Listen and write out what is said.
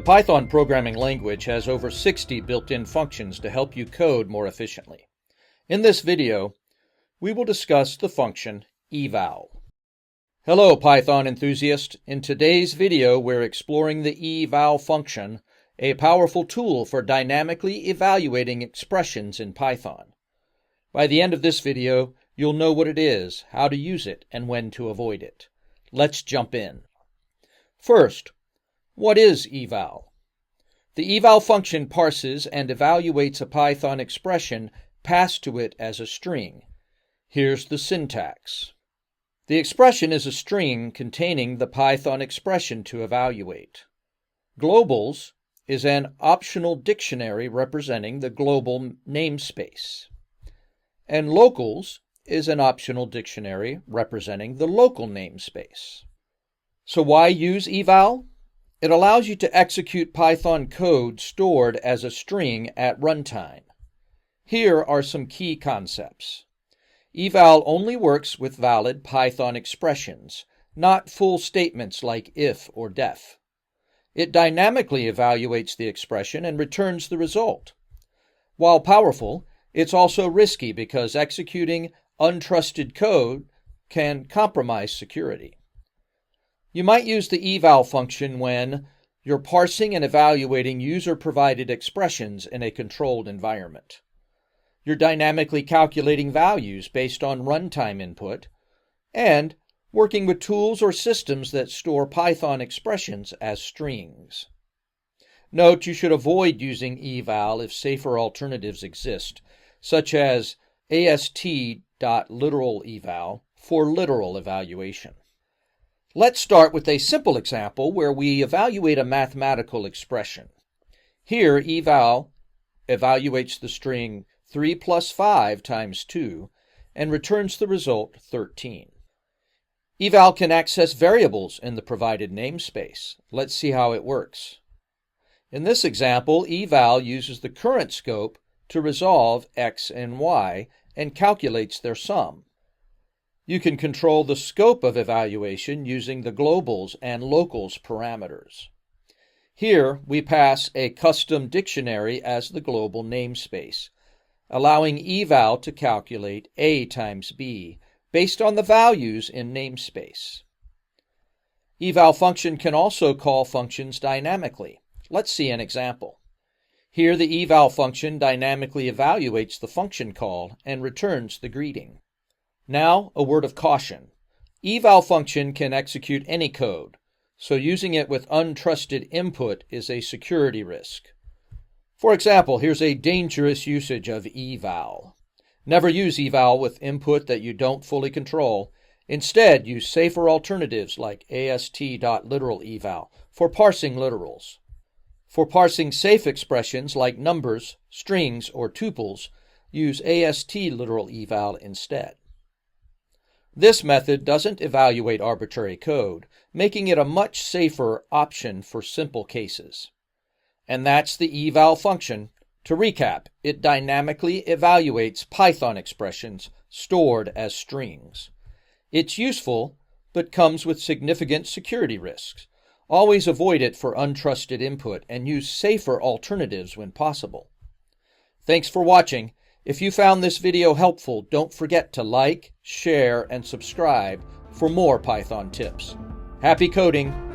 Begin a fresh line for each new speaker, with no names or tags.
The Python programming language has over 60 built-in functions to help you code more efficiently. In this video, we will discuss the function eval. Hello, Python enthusiast. In today's video, we're exploring the eval function, a powerful tool for dynamically evaluating expressions in Python. By the end of this video, you'll know what it is, how to use it, and when to avoid it. Let's jump in. First, what is eval? The eval function parses and evaluates a Python expression passed to it as a string. Here's the syntax. The expression is a string containing the Python expression to evaluate. Globals is an optional dictionary representing the global namespace. And locals is an optional dictionary representing the local namespace. So why use eval? It allows you to execute Python code stored as a string at runtime. Here are some key concepts. Eval only works with valid Python expressions, not full statements like if or def. It dynamically evaluates the expression and returns the result. While powerful, it's also risky because executing untrusted code can compromise security. You might use the eval function when you're parsing and evaluating user-provided expressions in a controlled environment. You're dynamically calculating values based on runtime input, and working with tools or systems that store Python expressions as strings. Note you should avoid using eval if safer alternatives exist, such as ast.literaleval for literal evaluation. Let's start with a simple example where we evaluate a mathematical expression. Here, eval evaluates the string 3 plus 5 times 2 and returns the result 13. Eval can access variables in the provided namespace. Let's see how it works. In this example, eval uses the current scope to resolve x and y and calculates their sum. You can control the scope of evaluation using the globals and locals parameters. Here, we pass a custom dictionary as the global namespace, allowing eval to calculate a times b based on the values in namespace. Eval function can also call functions dynamically. Let's see an example. Here, the eval function dynamically evaluates the function call and returns the greeting. Now, a word of caution. Eval function can execute any code, so using it with untrusted input is a security risk. For example, here's a dangerous usage of eval. Never use eval with input that you don't fully control. Instead, use safer alternatives like ast.literaleval for parsing literals. For parsing safe expressions like numbers, strings, or tuples, use ast.literaleval instead. This method doesn't evaluate arbitrary code, making it a much safer option for simple cases. And that's the eval function. To recap, it dynamically evaluates Python expressions stored as strings. It's useful, but comes with significant security risks. Always avoid it for untrusted input and use safer alternatives when possible. Thanks for watching. If you found this video helpful, don't forget to like, share, and subscribe for more Python tips. Happy coding!